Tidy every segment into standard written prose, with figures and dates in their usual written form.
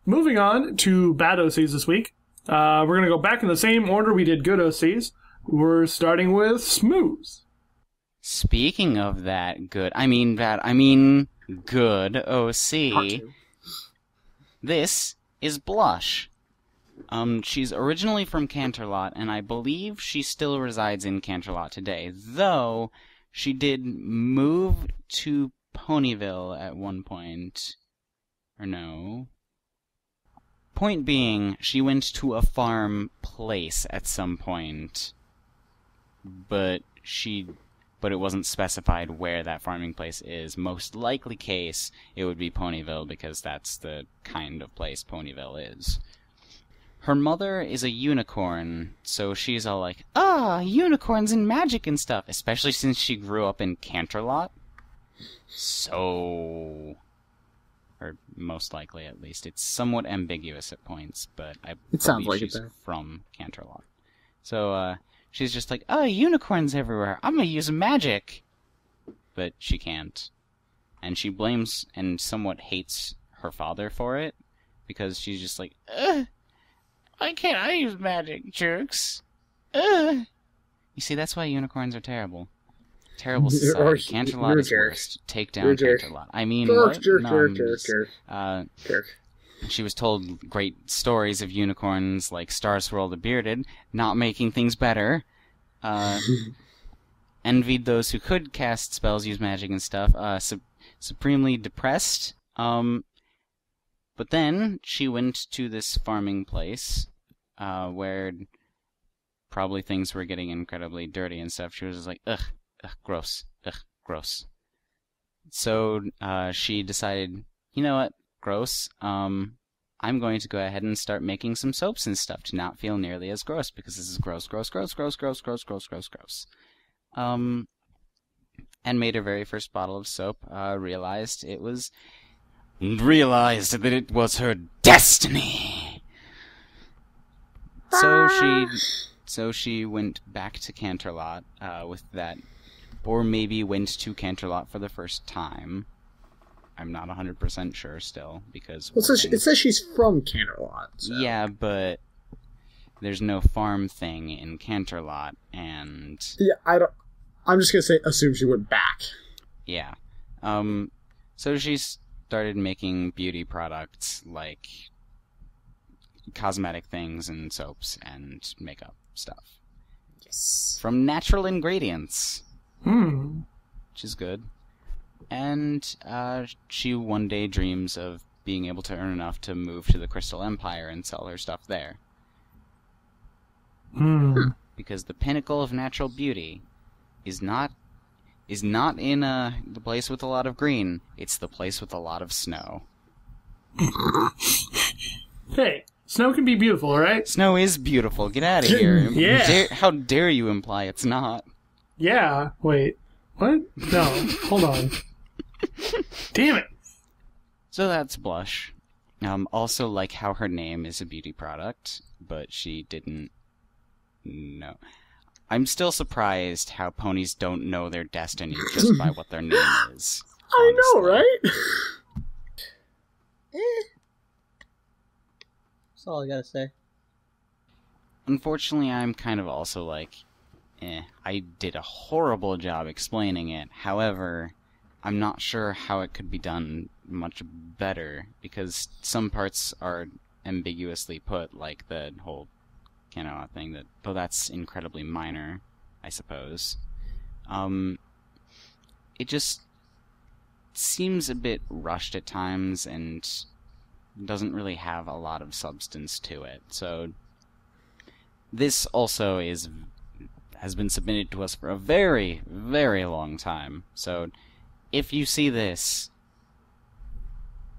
moving on to bad OCs this week. We're going to go back in the same order we did good OCs. We're starting with Smooth. Speaking of that good, good OC, this is Blush. She's originally from Canterlot, and I believe she still resides in Canterlot today, though she did move to Ponyville at one point. Or no. Point being, she went to a farm place at some point, but it wasn't specified where that farming place is. Most likely case, it would be Ponyville, because that's the kind of place Ponyville is. Her mother is a unicorn, so she's all like, unicorns and magic and stuff, especially since she grew up in Canterlot. So... or most likely, at least. It's somewhat ambiguous at points, but I believe she's from Canterlot. So, she's just like, unicorns everywhere, I'm gonna use magic! But she can't. And she blames and somewhat hates her father for it, because she's just like, why can't I use magic, jerks? You see, that's why unicorns are terrible. Terrible society. Canterlot is worst. Take down Canterlot. I mean, she was told great stories of unicorns, like Star Swirl the Bearded, not making things better. Envied those who could cast spells, use magic and stuff. Supremely depressed. But then she went to this farming place, where probably things were getting incredibly dirty and stuff. She was just like, ugh, gross, gross. So, she decided, you know what, gross, I'm going to go ahead and start making some soaps and stuff to not feel nearly as gross, because this is gross. And made her very first bottle of soap, realized that it was her destiny! So she went back to Canterlot, with that, or maybe went to Canterlot for the first time. I'm not 100% sure still, because... Well, it says she's from Canterlot. So. Yeah, but there's no farm thing in Canterlot, and... Yeah, I'm just gonna assume she went back. Yeah. So she started making beauty products, like cosmetic things and soaps and makeup stuff. Yes. From natural ingredients. Which is good. And she one day dreams of being able to earn enough to move to the Crystal Empire and sell her stuff there. Because the pinnacle of natural beauty is not in the place with a lot of green. It's the place with a lot of snow. Hey, snow can be beautiful, alright? Snow is beautiful. Get out of here. Yeah. How dare you imply it's not? Yeah. Wait. What? No. Hold on. Damn it. So that's Blush. Also like how her name is a beauty product, but she didn't know. I'm still surprised how ponies don't know their destiny just by what their name is. I know, right? That's all I gotta say. Unfortunately, I'm kind of also like, I did a horrible job explaining it. However, I'm not sure how it could be done much better, because some parts are ambiguously put, like the whole Canterlot thing, though that's incredibly minor, I suppose. It just seems a bit rushed at times, and doesn't really have a lot of substance to it. So this also has been submitted to us for a very, very long time. So if you see this,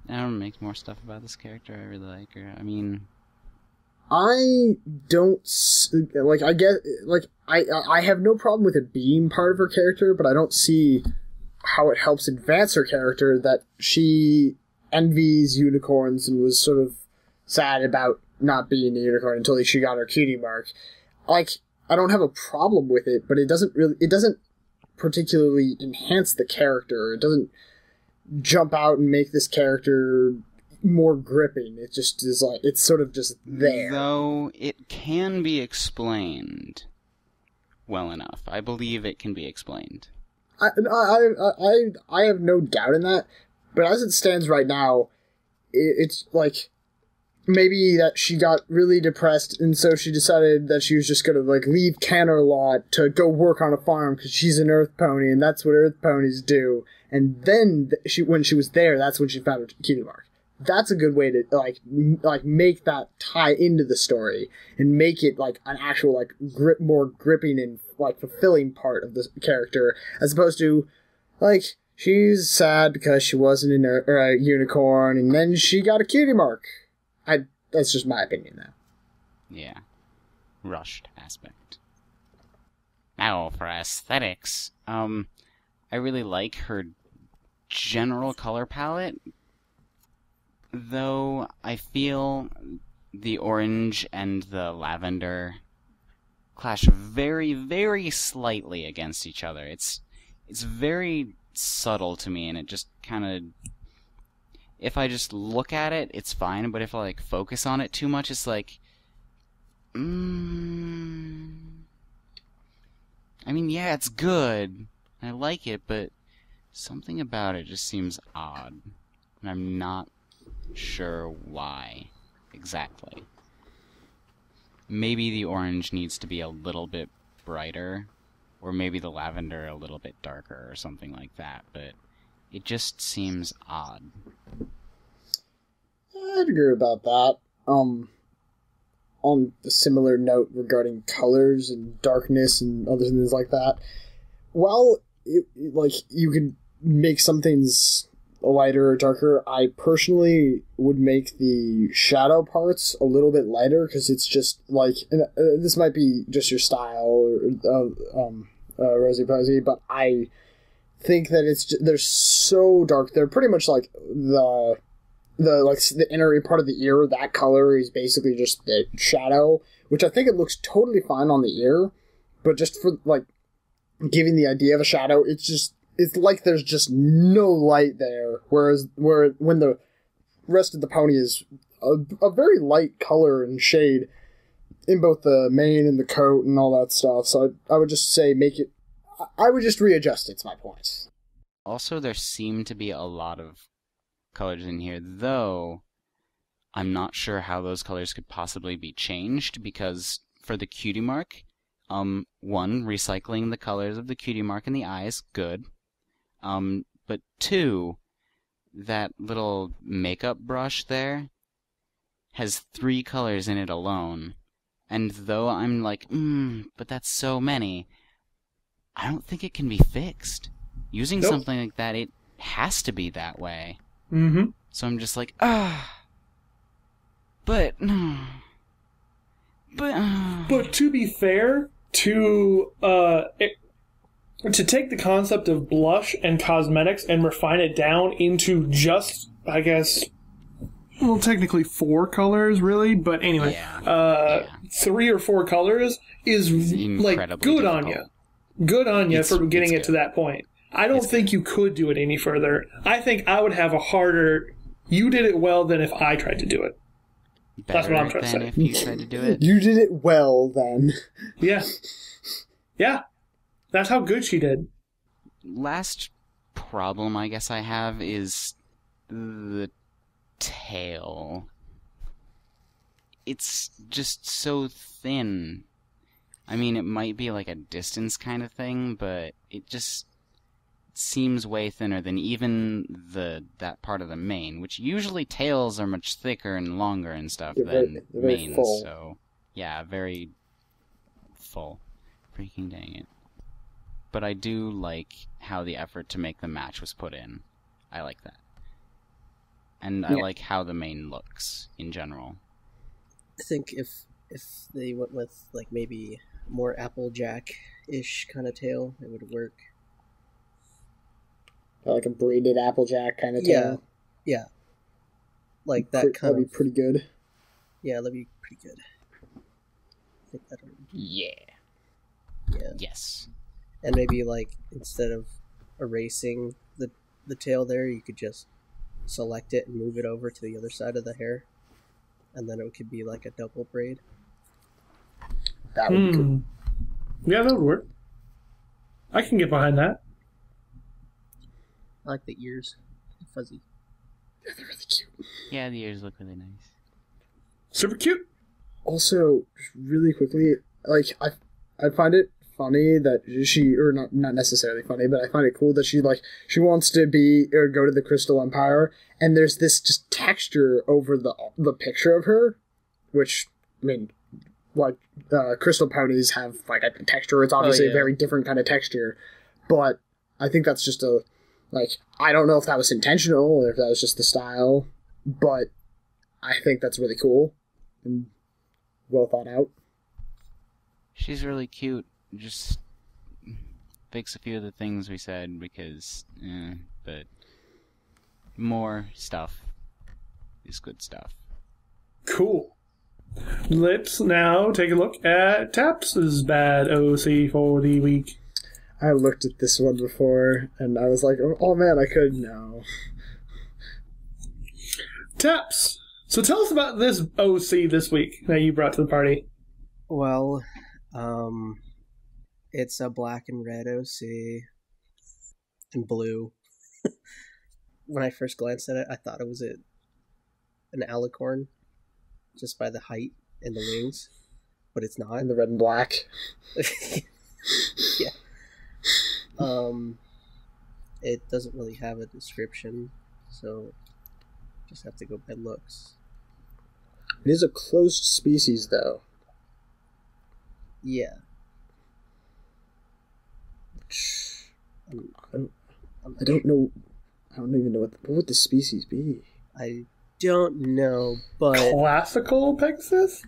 I don't make more stuff about this character I really like her. I mean, I don't like. I get like I have no problem with it being part of her character, but I don't see how it helps advance her character that she envies unicorns and was sort of sad about not being a unicorn until she got her cutie mark. Like, I don't have a problem with it, but it doesn't particularly enhance the character. It doesn't jump out and make this character more gripping. It just is like, it's sort of just there. Though it can be explained well enough. I believe it can be explained. I have no doubt in that, but as it stands right now, it's like maybe that she got really depressed, and so she decided that she was just gonna like leave Canterlot to go work on a farm because she's an Earth pony, and that's what Earth ponies do. And then when she was there, that's when she found her cutie mark. That's a good way to like make that tie into the story and make it like an actual like more gripping and like fulfilling part of the character, as opposed to like she's sad because she wasn't a unicorn and then she got a cutie mark. That's just my opinion now. Yeah, rushed aspect. Now for aesthetics, I really like her general color palette. Though I feel the orange and the lavender clash very, very slightly against each other. It's very subtle to me, and it just kind of... If I just look at it, it's fine, but if I like focus on it too much, it's like... I mean, yeah, it's good. I like it, but something about it just seems odd. And I'm not sure why exactly. Maybe the orange needs to be a little bit brighter, or maybe the lavender a little bit darker or something like that, but it just seems odd. I'd agree about that. On a similar note regarding colors and darkness and other things like that, while you can make some things lighter or darker, I personally would make the shadow parts a little bit lighter, because it's just like, this might be just your style, Rosie Posey, but I think that they're so dark. They're pretty much like the inner part of the ear. That color is basically just the shadow, which I think it looks totally fine on the ear, but just for like giving the idea of a shadow, it's like there's just no light there, when the rest of the pony is a very light color and shade in both the mane and the coat and all that stuff. So I would just say I would just readjust it's my point. Also, there seem to be a lot of colors in here, though I'm not sure how those colors could possibly be changed, because for the cutie mark, one, recycling the colors of the cutie mark in the eyes, good. But two, that little makeup brush there has 3 colors in it alone. And though I'm like, but that's so many, I don't think it can be fixed. Using something like that, it has to be that way. Mm-hmm. So I'm just like, but to be fair, to take the concept of blush and cosmetics and refine it down into just, I guess, well, technically 4 colors, really, but anyway, 3 or 4 colors is like good difficult. on you. Good on you for getting it to that point. I don't think you could do it any further. I think I would have a harder... You did it well than if I tried to do it. That's what I'm trying to say. If you tried to do it. You did it well, then. Yeah. Yeah. That's how good she did. Last problem I guess I have is the tail. It's just so thin. I mean, it might be like a distance kind of thing, but it just seems way thinner than even that part of the mane, which usually tails are much thicker and longer and stuff than manes. So, yeah, very full. Freaking dang it. But I do like how the effort to make the match was put in. I like that. And I like how the mane looks in general. I think if they went with like maybe more Applejack-ish kind of tail, it would work. Like a braided Applejack kind of tail? Yeah. Like that kind of... That'd be pretty good. Yeah, that'd be pretty good. I think that'd work. Yeah. Yeah. Yes. And maybe like instead of erasing the tail there, you could just select it and move it over to the other side of the hair, and then it could be like a double braid. That would be cool. Yeah, that would work. I can get behind that. I like the ears. Fuzzy. Yeah, they're really cute. Yeah, the ears look really nice. Super cute. Also, just really quickly, like, I find it funny that she, or not necessarily funny, but I find it cool that she wants to be, or go to the Crystal Empire, and there's this just texture over the picture of her, which, I mean, like, crystal ponies have, like, a texture. It's obviously a very different kind of texture, but I think that's just I don't know if that was intentional, or if that was just the style, but I think that's really cool, and well thought out. She's really cute. Just fix a few of the things we said because, but more stuff is good stuff. Cool. Let's now take a look at Taps' bad OC for the week. I looked at this one before, and I was like, oh man, I could know. Taps, so tell us about this OC this week that you brought to the party. Well, it's a black and red OC and blue. When I first glanced at it, I thought it was an alicorn, just by the height and the wings, but it's not. And the red and black. Yeah. It doesn't really have a description, so just have to go by looks. It is a closed species, though. Yeah. I don't know. I don't even know what would the species be. I don't know, but Classical Pegasus?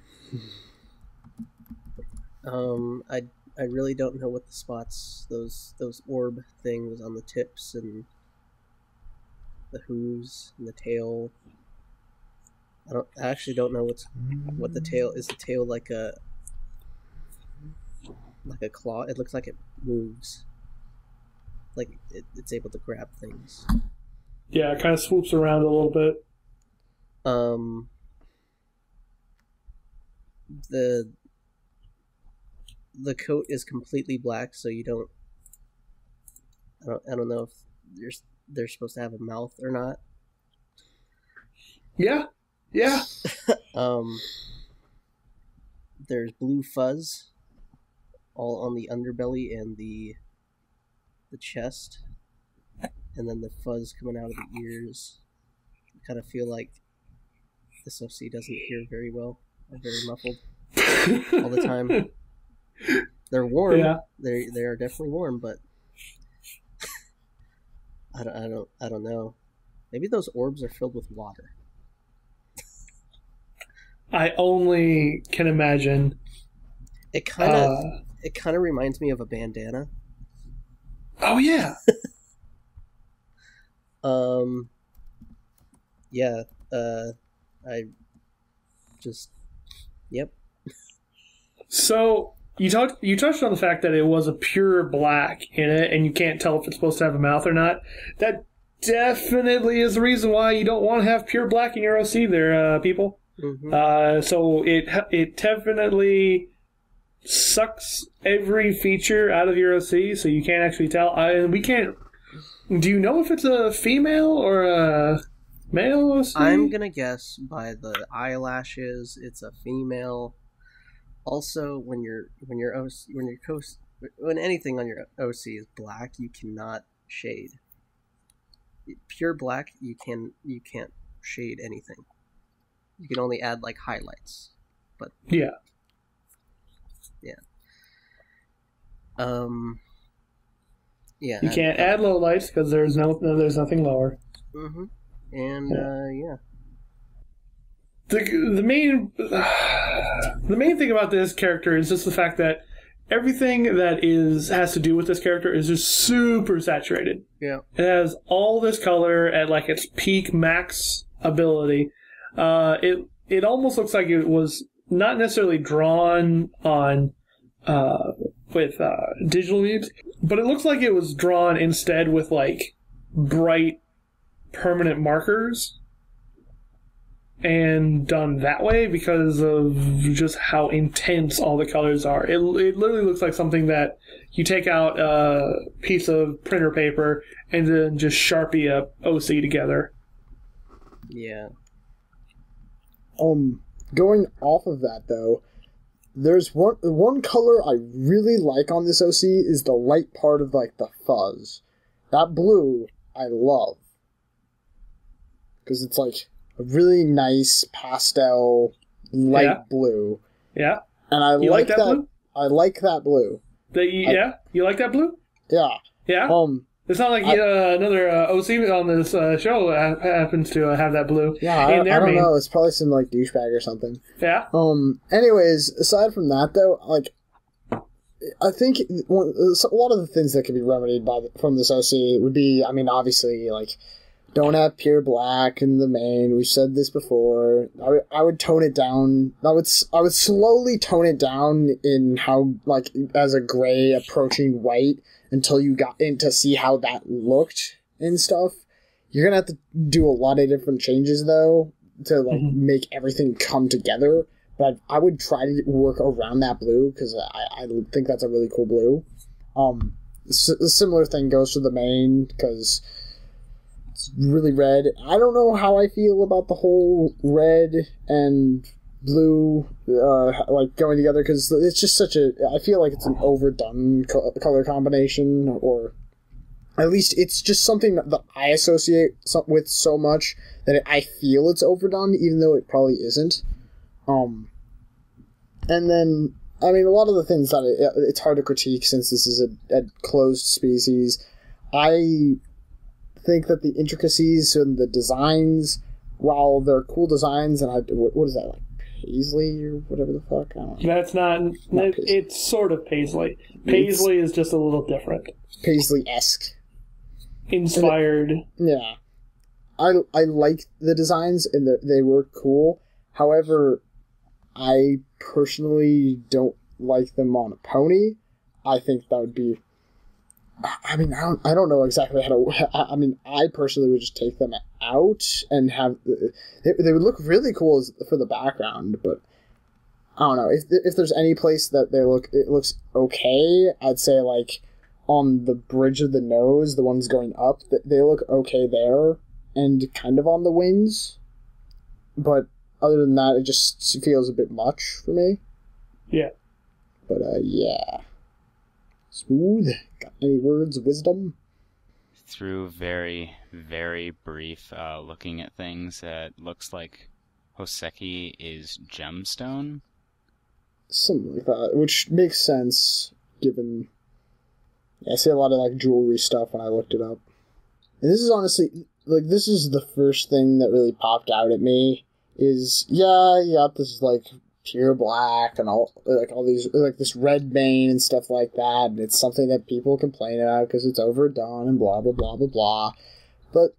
I really don't know what the spots, those orb things on the tips and the hooves and the tail. I actually don't know what the tail is. The tail like a claw. It looks like it moves. Like it's able to grab things. Yeah, it kind of swoops around a little bit. The coat is completely black, so you don't. I don't know if they're supposed to have a mouth or not. Yeah. There's blue fuzz all on the underbelly and the chest, and then the fuzz coming out of the ears. I kind of feel like this OC doesn't hear very well, or very muffled all the time. They're warm. Yeah. They are definitely warm, but I don't know. Maybe those orbs are filled with water. I only can imagine. It kind of reminds me of a bandana. Oh yeah. Yeah. I just. Yep. So you touched on the fact that it was a pure black in it, and you can't tell if it's supposed to have a mouth or not. That definitely is the reason why you don't want to have pure black in your OC there, people. Mm-hmm. So it definitely sucks every feature out of your OC, so you can't actually tell. We can't. Do you know if it's a female or a male OC? I'm gonna guess by the eyelashes, it's a female. Also, when anything on your OC is black, you cannot shade. Pure black, you can't shade anything. You can only add like highlights, but yeah. Yeah. You can't add lowlights because there's nothing lower. Mm-hmm. And yeah. The main thing about this character is just the fact that everything that has to do with this character is just super saturated. Yeah. It has all this color at like its peak max ability. It almost looks like it was not necessarily drawn on with digital memes, but it looks like it was drawn instead with like bright permanent markers and done that way because of just how intense all the colors are. It literally looks like something that you take out a piece of printer paper and then just Sharpie a OC together. Yeah. Going off of that though, there's one color I really like on this OC is the light part of like the fuzz. That blue I love because it's like a really nice pastel light blue. Yeah. And I like that blue? I like that blue. You like that blue? Yeah. Yeah. It's not like another OC on this show happens to have that blue. Yeah, I don't know. It's probably some like douchebag or something. Yeah. Anyways, aside from that though, like, I think a lot of the things that could be remedied from this OC would be, I mean, obviously, like, don't have pure black in the main. We've said this before. I would tone it down. I would slowly tone it down in how, like, as a gray approaching white until you got in to see how that looked and stuff. You're gonna have to do a lot of different changes though to like make everything come together. But I would try to work around that blue because I think that's a really cool blue. A similar thing goes for the main because it's really red. I don't know how I feel about the whole red and blue like going together because it's just I feel like it's an overdone color combination, or at least it's just something that I associate with so much that I feel it's overdone, even though it probably isn't. And then, I mean, a lot of the things that it's hard to critique since this is a closed species. I think that the intricacies and the designs, while they're cool designs, and what is that, like paisley or whatever the fuck? I don't know. That's not it's sort of paisley. Paisley is just a little different. Paisley-esque. Inspired. Yeah. I like the designs, and they were cool. However, I personally don't like them on a pony. I think that would be... I mean, I don't know exactly how to... I mean, I personally would just take them out and have... They would look really cool for the background, but I don't know. If there's any place that it looks okay, I'd say, like, on the bridge of the nose, the ones going up, they look okay there, and kind of on the wings. But other than that, it just feels a bit much for me. Yeah. But, yeah. Smooth. Got any words of wisdom? Through very, very brief looking at things, it looks like Hoseki is gemstone. Something like that, which makes sense, given... Yeah, I see a lot of, like, jewelry stuff when I looked it up. And this is honestly... Like, this is the first thing that really popped out at me, is, yeah, you got this, like, pure black and all these, like, this red mane and stuff like that, and it's something that people complain about because it's overdone and blah, blah, blah, blah, blah. But,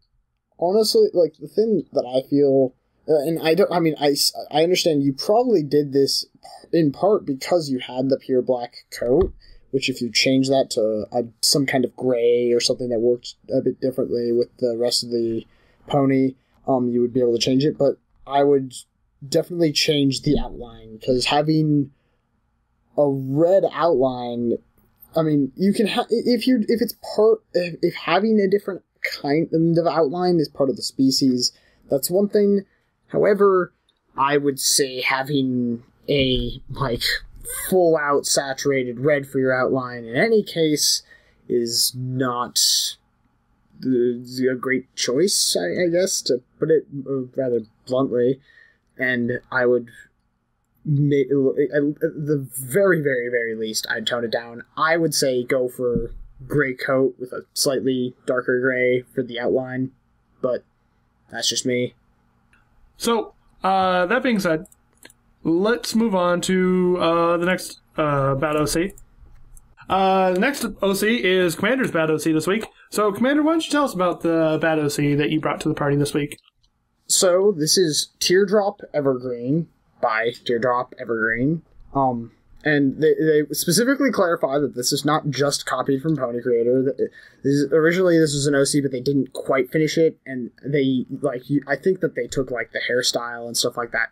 honestly, like, the thing that I feel, and I understand you probably did this in part because you had the pure black coat, which if you change that to some kind of gray or something that worked a bit differently with the rest of the pony, you would be able to change it, but I would definitely change the outline, because having a red outline, I mean, you can if having a different kind of outline is part of the species, that's one thing. However, I would say having a, like, full out saturated red for your outline in any case is not a great choice, I guess, to put it rather bluntly. And I would at the very, very, very least, I'd tone it down. I would say go for gray coat with a slightly darker gray for the outline, but that's just me. So, that being said, let's move on to the next Bad OC. The next OC is Commander's Bad OC this week. So, Commander, why don't you tell us about the Bad OC that you brought to the party this week? So, this is Teardrop Evergreen by Teardrop Evergreen. And they specifically clarify that this is not just copied from Pony Creator. Originally, this was an OC, but they didn't quite finish it, and they I think that they took like the hairstyle and stuff like that,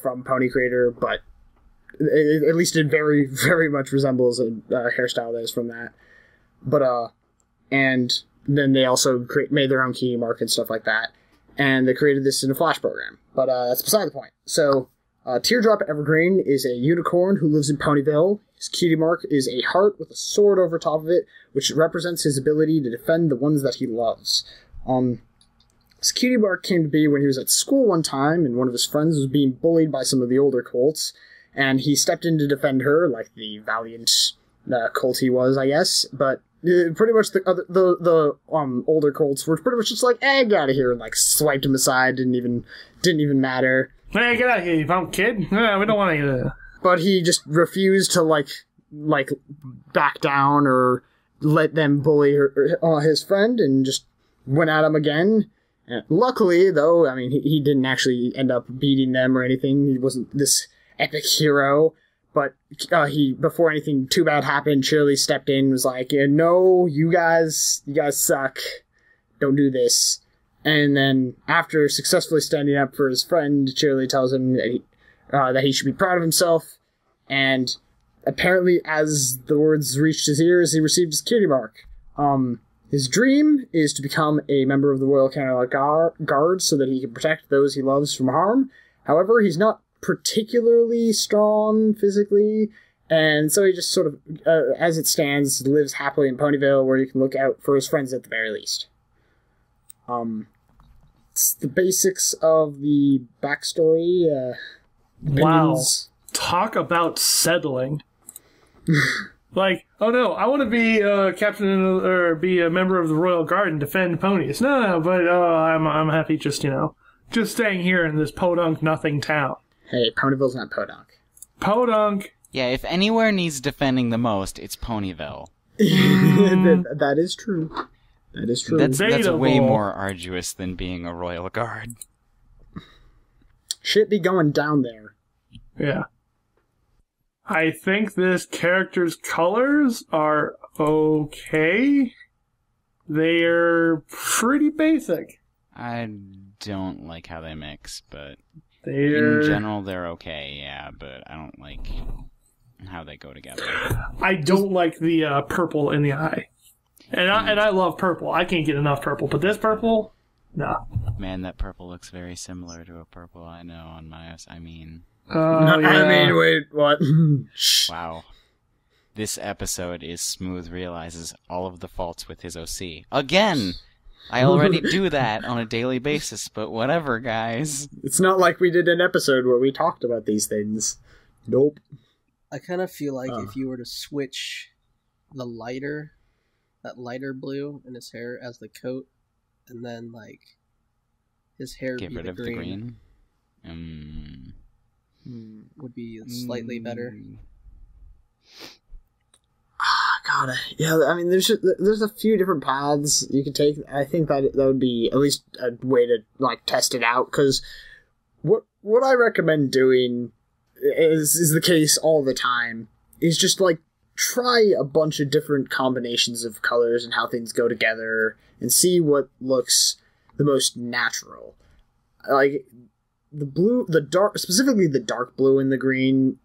from Pony Creator, but at least it very, very much resembles a hairstyle that is from that. But and then they also made their own key mark and stuff like that, and they created this in a Flash program. But that's beside the point. So. Teardrop Evergreen is a unicorn who lives in Ponyville. His cutie mark is a heart with a sword over top of it, which represents his ability to defend the ones that he loves. His cutie mark came to be when he was at school one time, and one of his friends was being bullied by some of the older colts, and he stepped in to defend her, like the valiant colt he was, I guess. But pretty much the older colts were pretty much just like, get out of here, and like swiped him aside. Didn't even matter. Hey, get out of here, you punk kid. We don't want any of that. But he just refused to, like back down or let them bully his friend, and just went at him again. And luckily, though, I mean, he didn't actually end up beating them or anything. He wasn't this epic hero. But before anything too bad happened, Shirley stepped in and was like, no, you guys suck. Don't do this. And then, after successfully standing up for his friend, Shirley tells him that he should be proud of himself. And apparently, as the words reached his ears, he received his cutie mark. His dream is to become a member of the Royal Canada Guard so that he can protect those he loves from harm. However, he's not particularly strong physically, and so he just sort of, as it stands, lives happily in Ponyville, where he can look out for his friends at the very least. It's the basics of the backstory. Wow. Talk about settling. Like, oh no, I want to be captain or be a member of the Royal Guard and defend ponies. No, but I'm happy just staying here in this podunk nothing town. Hey, Ponyville's not podunk. Podunk. Yeah, if anywhere needs defending the most, it's Ponyville. That is true. That is true. That's way more arduous than being a Royal Guard. Shit be going down there. Yeah. I think this character's colors are okay. They're pretty basic. I don't like how they mix, but in general they're okay, yeah, but I don't like how they go together. I don't like the purple in the eye. And I love purple. I can't get enough purple, but this purple, no. Man, that purple looks very similar to a purple I know on my... I mean, wait, what? Wow. This episode is Smooth realizes all of the faults with his OC. Again! I already do that on a daily basis, but whatever, guys. It's not like we did an episode where we talked about these things. Nope. I kind of feel like if you were to switch that lighter blue in his hair as the coat, and then, like, his hair Get rid of the green. Would be slightly better. God, yeah, I mean, there's a few different paths you could take. I think that would be at least a way to, like, test it out, because what I recommend doing is the case all the time, is just, like, try a bunch of different combinations of colors and how things go together, and see what looks the most natural. Like, specifically the dark blue and the green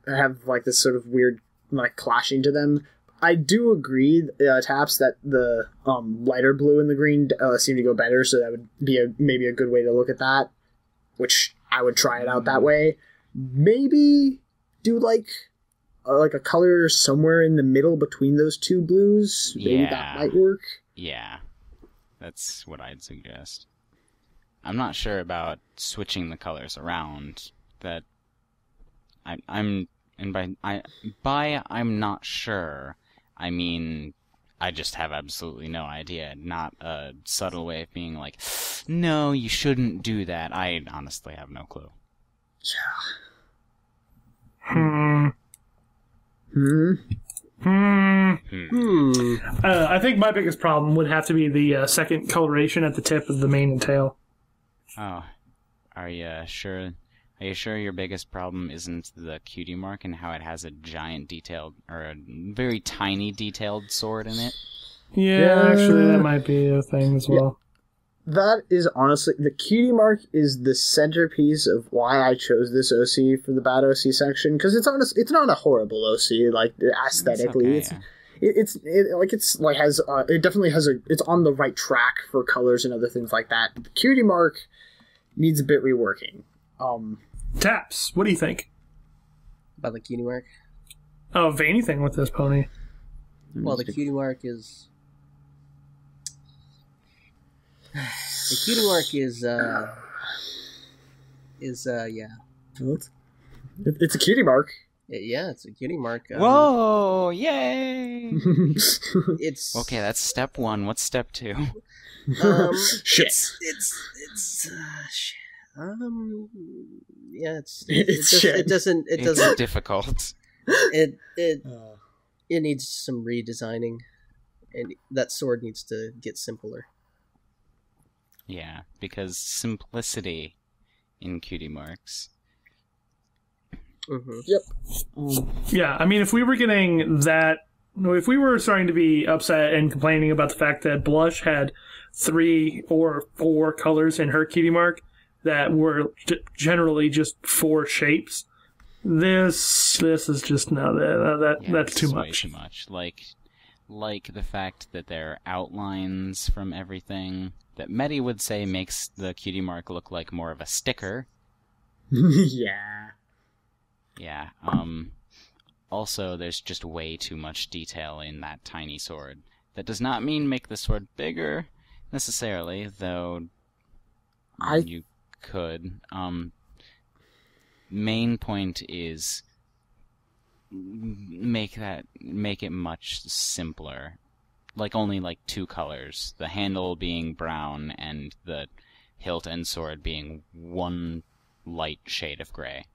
have, like, this sort of weird, like, clashing to them. I do agree, Taps, that the lighter blue and the green seem to go better, so that would be maybe a good way to look at that, which I would try it out that way. Maybe do, like a color somewhere in the middle between those two blues. Maybe that might work. Yeah, that's what I'd suggest. I'm not sure about switching the colors around. That I'm not sure. I mean, I just have absolutely no idea. Not a subtle way of being like, no, you shouldn't do that. I honestly have no clue. I think my biggest problem would have to be the second coloration at the tip of the mane and tail. Oh, are you sure? Are you sure your biggest problem isn't the cutie mark and how it has a giant detailed, or a very tiny detailed sword in it? Yeah, actually, that might be a thing as well. That is honestly, the cutie mark is the centerpiece of why I chose this OC for the bad OC section, because it's not a horrible OC, like, aesthetically. It's on the right track for colors and other things like that. The cutie mark needs a bit reworking. Taps, what do you think? About the cutie mark? Of anything with this pony? Well, the cutie mark is... The cutie mark is yeah. What? It's a cutie mark. Yeah, it's a cutie mark. Whoa! Yay! It's... Okay, that's step 1. What's step 2? Shit. Yeah, It doesn't. It's difficult. It needs some redesigning, and that sword needs to get simpler. Yeah, because simplicity in cutie marks. Mm-hmm. Yep. Yeah, I mean, if we were starting to be upset and complaining about the fact that Blush had 3 or 4 colors in her cutie mark that were generally just 4 shapes, this is just that's too much. Way too much. Like the fact that there are outlines from everything that Medi would say makes the cutie mark look like more of a sticker. Yeah. Yeah. Also, there's just way too much detail in that tiny sword. That does not mean make the sword bigger, necessarily, though you could. Main point is make it much simpler. Only 2 colors. The handle being brown and the hilt and sword being one light shade of gray.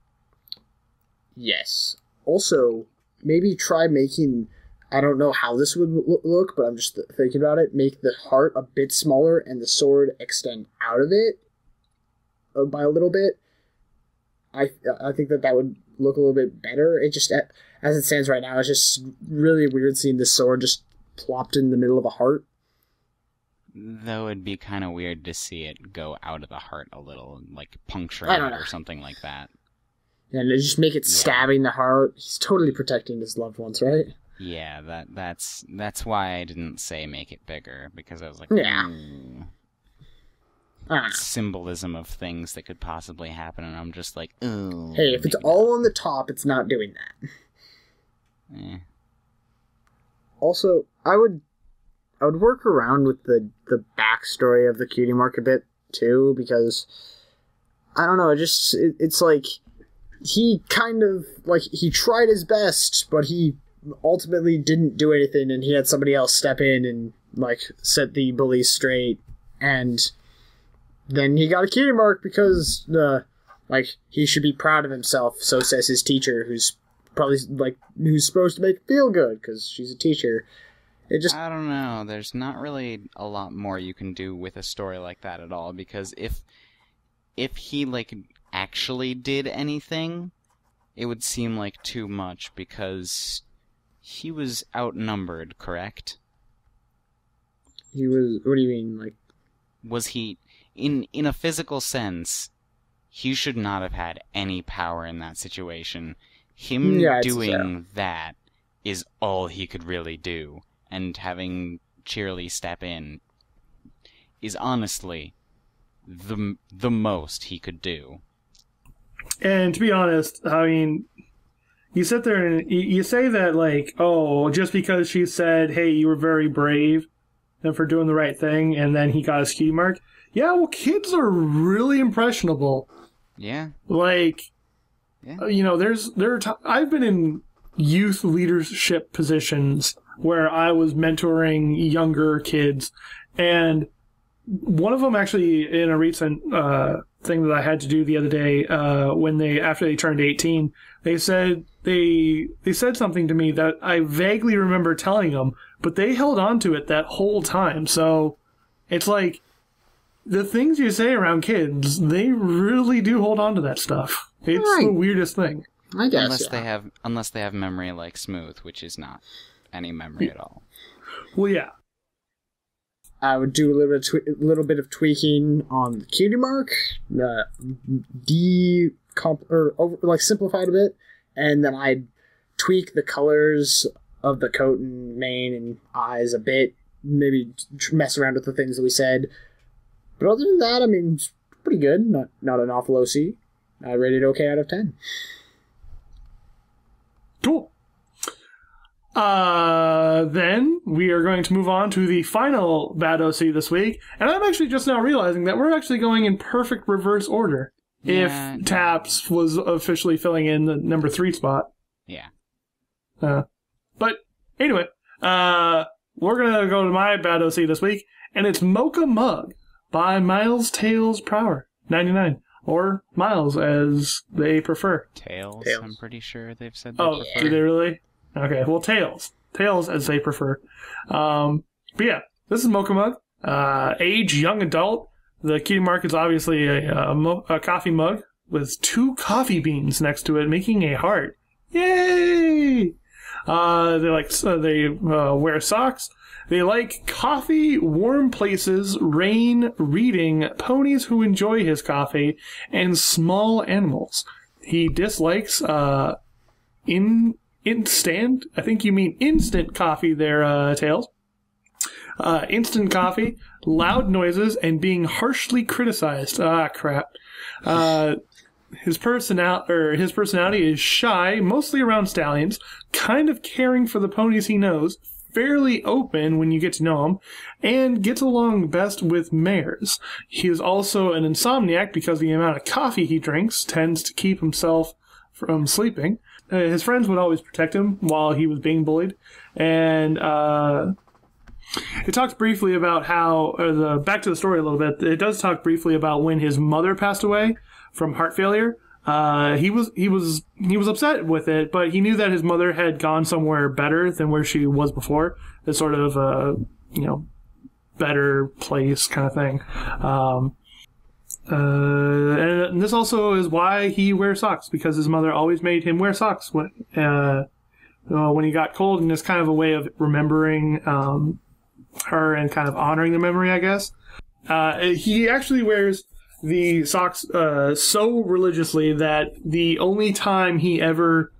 Yes. Also, maybe try making... I don't know how this would look, but I'm just thinking about it. Make the heart a bit smaller and the sword extend out of it by a little bit. I think that would look a little bit better. It just, as it stands right now, it's just really weird seeing this sword just plopped in the middle of a heart. Though it'd be kind of weird to see it go out of the heart a little, like puncturing it or something like that. Yeah, and just make it stabbing the heart. He's totally protecting his loved ones, right? Yeah, that's why I didn't say make it bigger, because I was like, symbolism of things that could possibly happen, and I'm just like, ooh. Hey, if it's all on the top, it's not doing that. Also, I would work around with the backstory of the cutie mark a bit too, because I don't know, it's like he kind of he tried his best, but he ultimately didn't do anything, and he had somebody else step in and set the bully straight, and then he got a cutie mark because he should be proud of himself. So says his teacher, who's probably who's supposed to make him feel good because she's a teacher. I don't know. There's not really a lot more you can do with a story like that at all, because if he actually did anything, it would seem like too much, because he was outnumbered, correct? He was. What do you mean? Was he in a physical sense? He should not have had any power in that situation. Him doing that is all he could really do, and having Cheerly step in is honestly the most he could do. And to be honest, I mean, you sit there and you say that just because she said, "Hey, you were very brave," and for doing the right thing, and then he got his cutie mark. Yeah, well, kids are really impressionable. Yeah. I've been in youth leadership positions where I was mentoring younger kids, and one of them actually, in a recent thing that I had to do the other day, after they turned 18, they said something to me that I vaguely remember telling them, but they held on to it that whole time. So it's the things you say around kids, they really do hold on to that stuff. It's the weirdest thing. I guess, unless they have memory like Smooth, which is not any memory at all. Well, yeah. I would do a little bit of tweaking on the cutie mark, simplified a bit, and then I'd tweak the colors of the coat and mane and eyes a bit, maybe mess around with the things that we said. But other than that, I mean, it's pretty good. Not an awful OC. I rated okay out of 10. Cool. Then we are going to move on to the final bad OC this week, and I'm actually just now realizing that we're actually going in perfect reverse order. Yeah, if Taps was officially filling in the number 3 spot. Yeah. But anyway, we're gonna go to my bad OC this week, and it's Mocha Mug by Miles Tails Prower 99, or Miles as they prefer. Tails. I'm pretty sure they've said they prefer. Do they really? Okay, well, Tails as they prefer. But yeah, this is Mocha Mug. Age young adult. The cutie mark is obviously a coffee mug with 2 coffee beans next to it, making a heart. Yay! They wear socks. They like coffee, warm places, rain, reading, ponies who enjoy his coffee, and small animals. He dislikes instant. I think you mean instant coffee there, Tails. Instant coffee, loud noises, and being harshly criticized. Ah, crap. His personality is shy, mostly around stallions, kind of caring for the ponies he knows, fairly open when you get to know him, and gets along best with mares. He is also an insomniac because the amount of coffee he drinks tends to keep himself from sleeping. His friends would always protect him while he was being bullied, and it talks briefly about how, back to the story a little bit, it does talk briefly about when his mother passed away from heart failure. He was upset with it, but he knew that his mother had gone somewhere better than where she was before. It's sort of a, better place kind of thing. And this also is why he wears socks, because his mother always made him wear socks when he got cold, and it's kind of a way of remembering her and kind of honoring the memory, I guess. He actually wears the socks so religiously that the only time he ever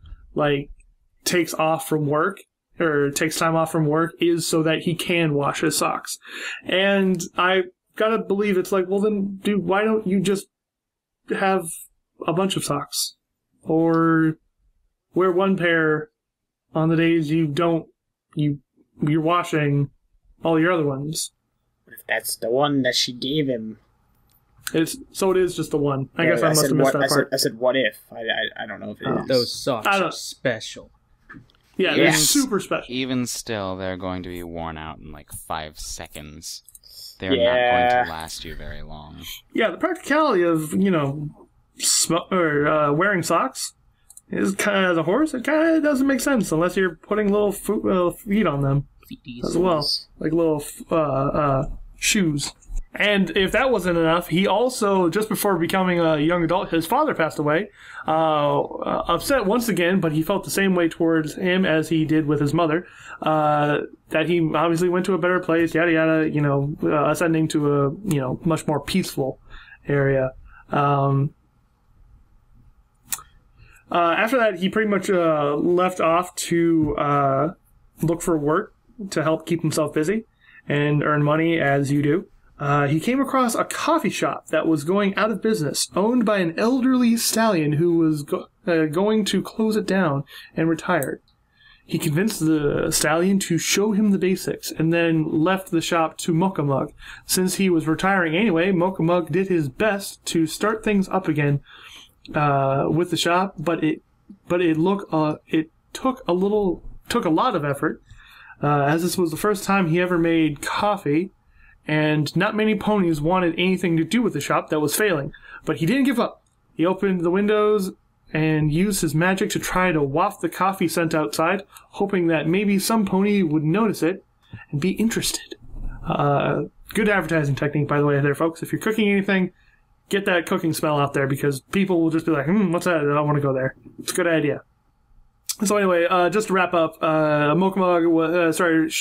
takes off from work or takes time off from work is so that he can wash his socks. And I gotta believe it's well then, dude, why don't you just have a bunch of socks, or wear one pair on the days you're washing all your other ones. If that's the one that she gave him. It is just the one. I guess I must have missed that part. I said, what if? I don't know if it is. Those socks are special. Yeah, they're super special. Even still, they're going to be worn out in 5 seconds. They're not going to last you very long. Yeah, the practicality of, wearing socks is kind of, as a horse, it kind of doesn't make sense unless you're putting little feet on them as well. Like little shoes. And if that wasn't enough, he also, just before becoming a young adult, his father passed away. Upset once again, but he felt the same way towards him as he did with his mother. That he obviously went to a better place, yada yada, ascending to a, much more peaceful area. After that, he pretty much left off to look for work to help keep himself busy and earn money as you do. He came across a coffee shop that was going out of business, owned by an elderly stallion who was going to close it down and retired. He convinced the stallion to show him the basics, and then left the shop to Mocha Mug. Since he was retiring anyway, Mocha Mug did his best to start things up again with the shop, but it took a lot of effort, as this was the first time he ever made coffee. And not many ponies wanted anything to do with the shop that was failing. But he didn't give up. He opened the windows and used his magic to try to waft the coffee scent outside, hoping that maybe some pony would notice it and be interested. Good advertising technique, by the way, there, folks. If you're cooking anything, get that cooking smell out there, because people will just be like, what's that? I don't want to go there. It's a good idea. So anyway, just to wrap up, Mocha Mug started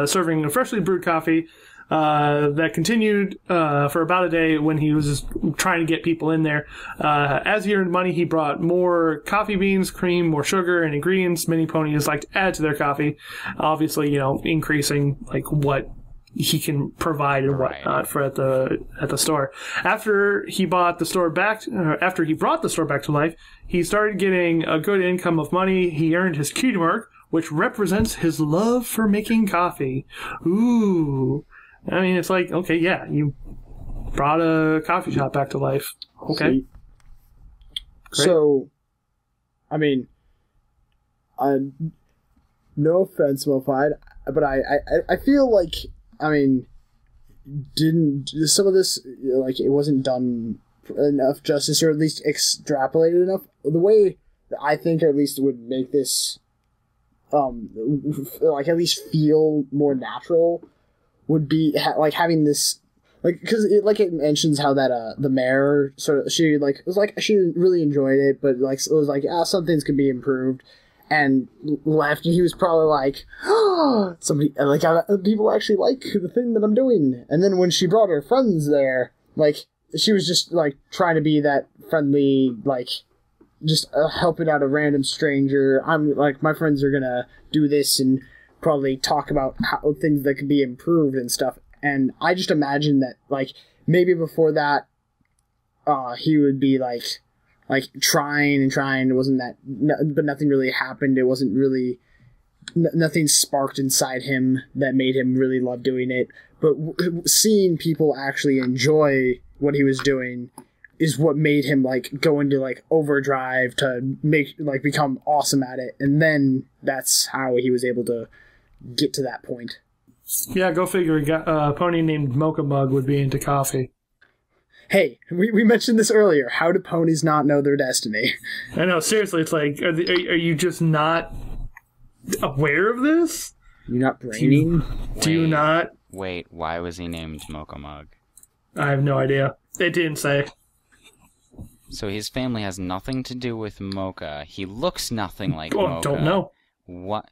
serving a freshly brewed coffee that continued for about a day when he was just trying to get people in there. As he earned money, he brought more coffee beans, cream, more sugar, and ingredients many ponies like to add to their coffafy. Obviously, increasing like what he can provide and whatnot for at the store. After he brought the store back to life, he started getting a good income of money. He earned his cutie mark, which represents his love for making coffee. Ooh. I mean, it's like, okay, yeah, you brought a coffee shop back to life. Okay. So, I mean, no offense, Mofied, but I feel like, I mean, didn't some of this, like, it wasn't done enough justice, or at least extrapolated enough? The way that I think, or at least would make this, like, at least feel more natural would be like having this, like, because it mentions how that the mare sort of, she really enjoyed it, but like it was like, some things could be improved, and left, and he was probably like, somebody, like, people actually like the thing that I'm doing. And then when she brought her friends there, like, she was just like trying to be that friendly, like, just helping out a random stranger. I'm like, my friends are gonna do this and probably talk about how things that could be improved and stuff. And I just imagine that, like, maybe before that, he would be like trying. It wasn't that, but nothing really happened. It wasn't really, nothing sparked inside him that made him really love doing it. But seeing people actually enjoy what he was doing is what made him, like, go into, like, overdrive to become awesome at it. And then that's how he was able to get to that point. Yeah, go figure. A pony named Mocha Mug would be into coffee. Hey, we mentioned this earlier. How do ponies not know their destiny? I know, seriously, it's like, are you just not aware of this? You're not braining? Do you not? Wait, why was he named Mocha Mug? I have no idea. It didn't say. So his family has nothing to do with Mocha. He looks nothing like Mocha. Don't know. What?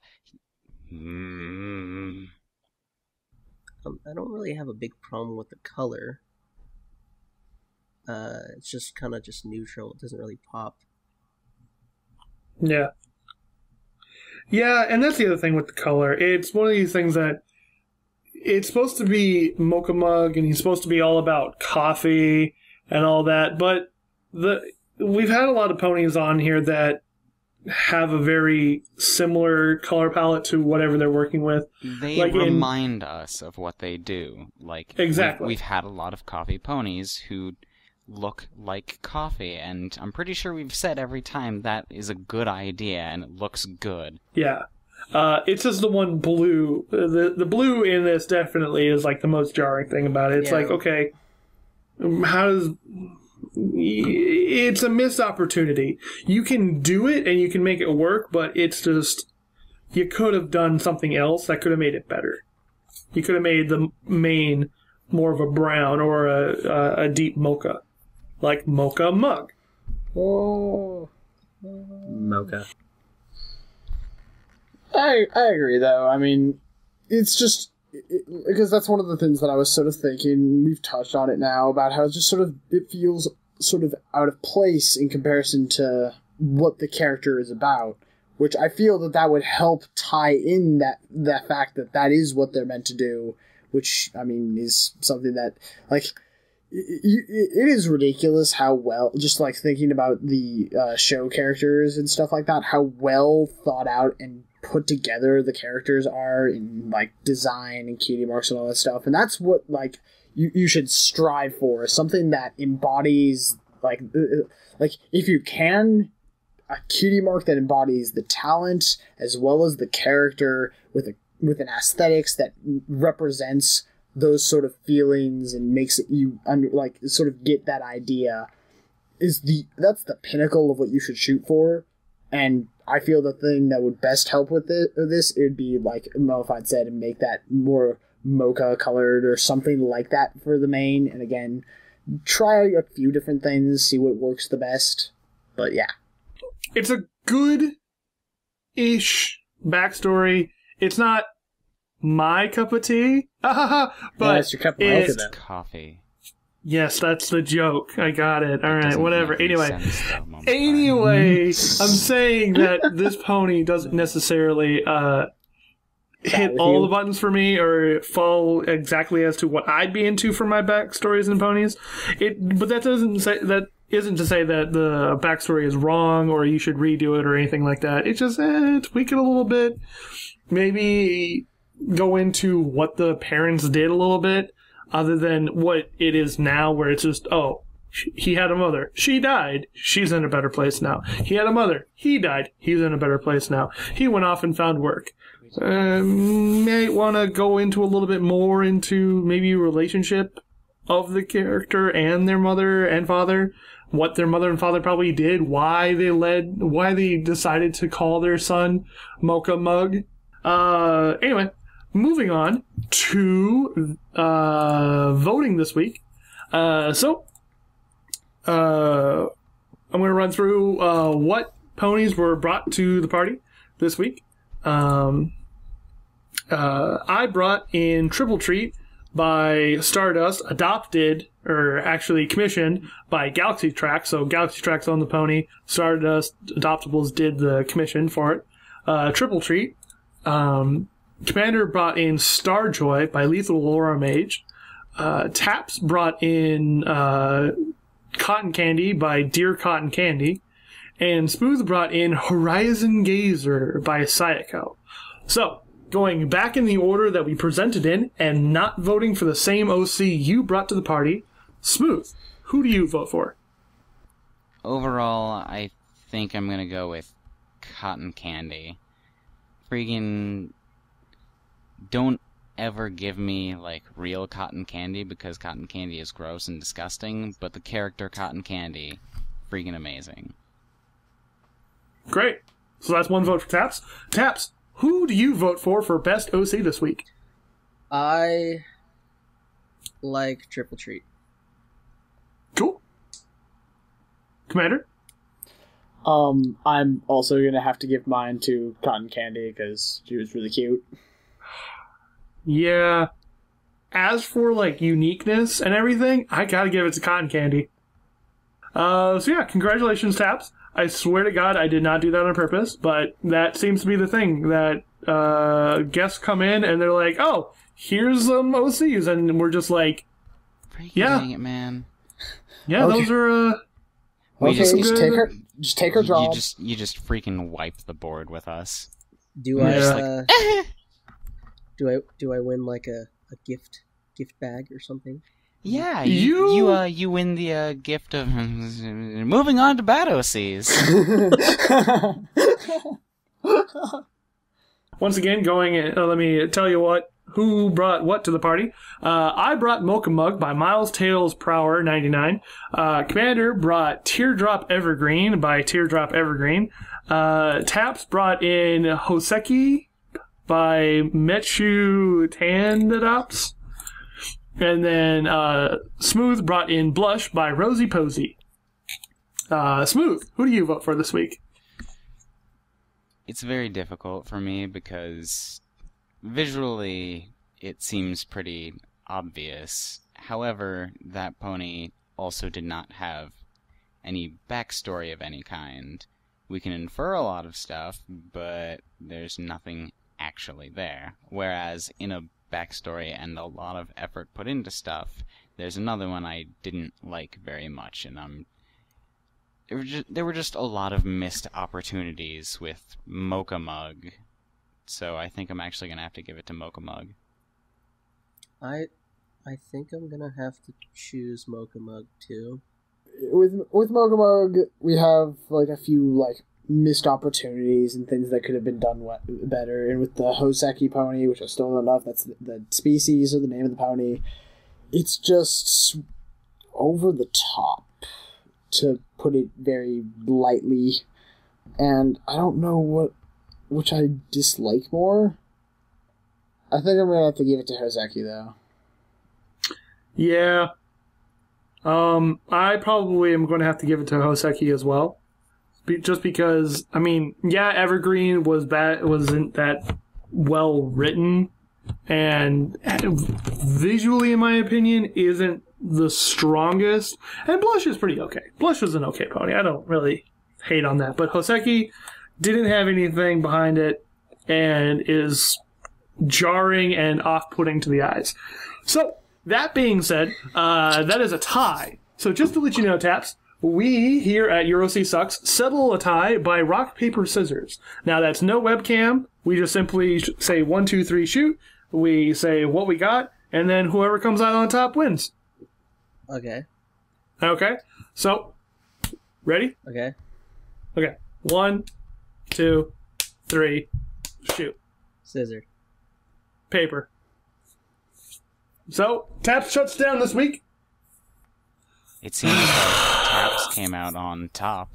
I don't really have a big problem with the color. It's just kind of just neutral. It doesn't really pop. Yeah. Yeah, and that's the other thing with the color. It's one of these things that it's supposed to be Mocha Mug, and he's supposed to be all about coffee and all that, but we've had a lot of ponies on here that have a very similar color palette to whatever they're working with. They remind us of what they do. Like, exactly. We've had a lot of coffee ponies who look like coffee, and I'm pretty sure we've said every time that is a good idea and it looks good. Yeah. It's just the one blue. The blue in this definitely is like the most jarring thing about it. It's like, okay, it's a missed opportunity. You can do it and you can make it work, but it's just, you could have done something else that could have made it better. You could have made the mane more of a brown or a deep mocha, like Mocha Mug. Oh, mocha. I agree, though. I mean, it's just because that's one of the things that I was sort of thinking. We've touched on it now about how it feels sort of out of place in comparison to what the character is about, which I feel that would help tie in that fact that is what they're meant to do, which, I mean, is something that, like, it is ridiculous how well, just like thinking about the show characters and stuff like that, how well thought out and put together the characters are in, like, design and cutie marks and all that stuff. And that's what, like, you should strive for, something that embodies, like if you can, a cutie mark that embodies the talent as well as the character with an aesthetics that represents those sort of feelings and makes it sort of get that idea, that's the pinnacle of what you should shoot for. And I feel the thing that would best help with this, it would be, like Mofad said, and make that more mocha colored or something like that for the mane. And again, try a few different things, see what works the best. But yeah. It's a good-ish backstory. It's not my cup of tea, but it's your cup of mocha, It's then. coffee. Yes, that's the joke. I got it. All right, Doesn't whatever. make any Anyway, sense, though, Mummz. I'm saying that this pony doesn't necessarily hit with all you. the buttons for me or fall exactly as to what I'd be into for my backstories and ponies. But that isn't to say that the backstory is wrong or you should redo it or anything like that. It's just tweak it a little bit. Maybe go into what the parents did a little bit, other than what it is now, where it's just, oh, he had a mother. She died. She's in a better place now. He had a mother. He died. He's in a better place now. He went off and found work. May want to go into a little bit more into maybe relationship of the character and their mother and father. What their mother and father probably did. Why they decided to call their son Mocha Mug. Anyway. Moving on to voting this week. I'm going to run through what ponies were brought to the party this week. I brought in Triple Treat by Stardust, adopted, or actually commissioned by Galaxy Track. So Galaxy Track's on the pony. Stardust Adoptables did the commission for it. Triple Treat. Commander brought in Starjoy by Lethal Aurora Mage. Taps brought in Cotton Candy by Dear Cotton Candy. And Smooth brought in Horizon Gazer by Sayako. So, going back in the order that we presented in and not voting for the same OC you brought to the party, Smooth, who do you vote for? Overall, I think I'm gonna go with Cotton Candy. Freaking... Don't ever give me, like, real cotton candy, because cotton candy is gross and disgusting, but the character Cotton Candy, freaking amazing. Great. So that's one vote for Taps. Taps, who do you vote for Best OC this week? I like Triple Treat. Cool. Commander? I'm also gonna have to give mine to Cotton Candy because she was really cute. Yeah. As for, like, uniqueness and everything, I gotta give it to Cotton Candy. So yeah, congratulations, Taps. I swear to God, I did not do that on purpose, but that seems to be the thing, that guests come in and they're like, oh, here's some OCs, and we're just like, Freaking yeah. dang it, man. Yeah, Okay. We Okay, just- just take her job. You just freaking wiped the board with us. Do Yeah. I do I win like a gift bag or something? Yeah, You- you win the gift of moving on to bad OCs. Once again, going in, let me tell you who brought what to the party. I brought Mocha Mug by Miles Tails Prower 99. Commander brought Teardrop Evergreen by Teardrop Evergreen. Taps brought in Hoseki by Mechu Tandadops. And then Smooth brought in Blush by Rosie Posey. Smooth, who do you vote for this week? It's very difficult for me because visually it seems pretty obvious. However, that pony also did not have any backstory of any kind. We can infer a lot of stuff, but there's nothing actually there. Whereas in a backstory and a lot of effort put into stuff, there's another one I didn't like very much, and there were just a lot of missed opportunities with Mocha Mug. So I think I'm actually gonna have to give it to Mocha Mug. I think I'm gonna have to choose Mocha Mug too. With Mocha Mug, we have like a few like missed opportunities and things that could have been done better. And with the Hoseki pony, which I still don't know if that's the species or the name of the pony, it's just over the top, to put it very lightly. And I don't know which I dislike more. I think I'm gonna have to give it to Hoseki though. Yeah. I probably am going to have to give it to Hoseki as well. Just because, I mean, yeah, Evergreen wasn't that well written, and visually, in my opinion, isn't the strongest. And Blush is pretty okay. Blush is an okay pony. I don't really hate on that. But Hoseki didn't have anything behind it and is jarring and off-putting to the eyes. So, that being said, that is a tie. So just to let you know, Taps, we here at EuroC Sucks settle a tie by rock, paper, scissors. Now that's no webcam. We just simply say 1, 2, 3, shoot. We say what we got, and then whoever comes out on top wins. Okay. Okay. So, ready? Okay. Okay. 1, 2, 3, shoot. Scissor. Paper. So, Taps shuts down this week. It seems like Taps came out on top.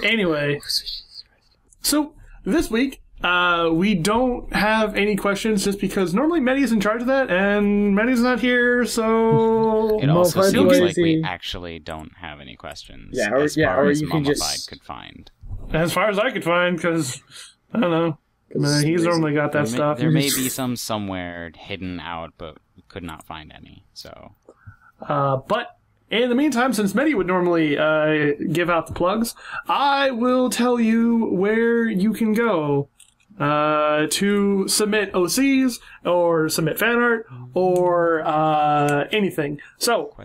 Anyway, so this week we don't have any questions just because normally Medi's in charge of that, and Medi's not here, so... It also seems like we actually don't have any questions as far as Mummified could find. As far as I could find, because, I don't know. He's normally got that stuff. There may be some somewhere hidden out, but we could not find any. So, but in the meantime, since Medi would normally give out the plugs, I will tell you where you can go to submit OCs or submit fan art or anything. So,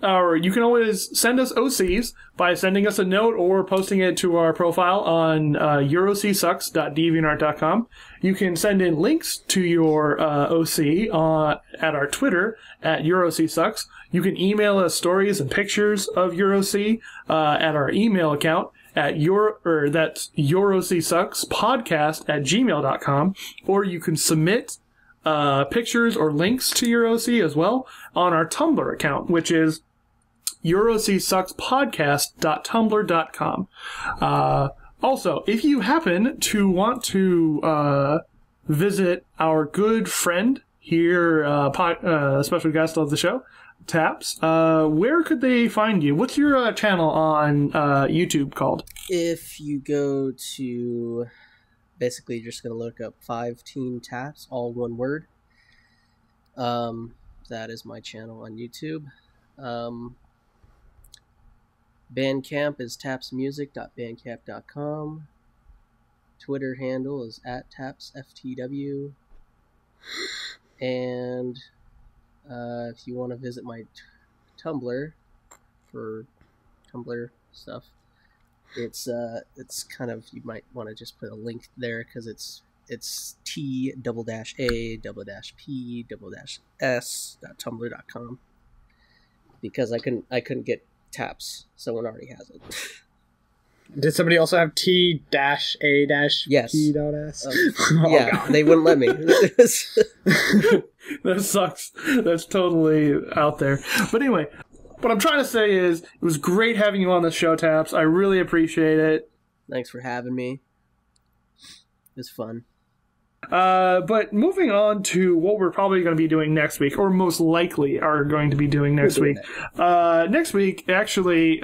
or you can always send us OCs by sending us a note or posting it to our profile on eurocsucks.deviantart.com. You can send in links to your OC at our Twitter at eurocsucks. You can email us stories and pictures of your OC at our email account at that's eurocsuckspodcast@gmail.com, or you can submit pictures or links to your OC as well on our Tumblr account, which is eurocsuckspodcast.tumblr.com. Also, if you happen to want to visit our good friend here, special guest of the show, Taps, where could they find you? What's your channel on YouTube called? If you go to... Basically, you're just going to look up 5 Teen Taps, all one word. That is my channel on YouTube. Bandcamp is tapsmusic.bandcamp.com. Twitter handle is @tapsftw. And if you want to visit my Tumblr for Tumblr stuff, it's kind of, you might want to just put a link there because it's t-a-p-s.tumblr.com, because I couldn't get Taps. Someone already has it. Did somebody also have t-a-p.s? Yes. Yeah, God. they wouldn't let me. That sucks. That's totally out there. But anyway, what I'm trying to say is, it was great having you on the show, Taps. I really appreciate it. Thanks for having me. It was fun. But moving on to what we're probably going to be doing next week, or most likely are going to be doing next week. Next week, actually,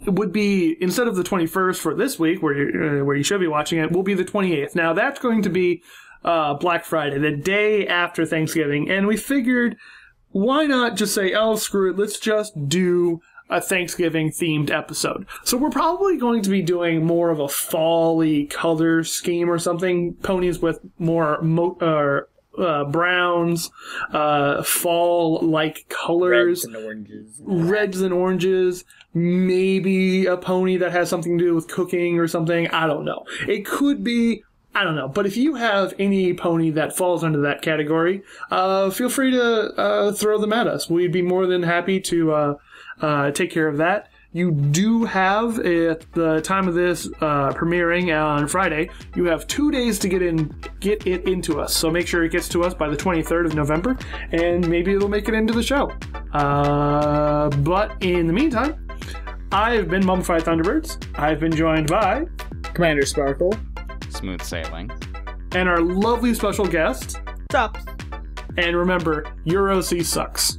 would be, instead of the 21st for this week, where you should be watching it, will be the 28th. Now, that's going to be Black Friday, the day after Thanksgiving, and we figured, why not just say, oh, screw it, let's just do a Thanksgiving-themed episode. So we're probably going to be doing more of a fall-y color scheme or something, ponies with more browns, fall-like colors. Reds and oranges. Maybe a pony that has something to do with cooking or something. I don't know. It could be... I don't know, but if you have any pony that falls under that category, feel free to throw them at us. We'd be more than happy to take care of that. You do have, at the time of this premiering on Friday, you have 2 days to get it into us. So make sure it gets to us by the 23rd of November, and maybe it'll make it into the show. But in the meantime, I've been Mummified Thunderbirds. I've been joined by... Commander Sparkle. Smooth sailing. And our lovely special guest. Tops. And remember, your OC sucks.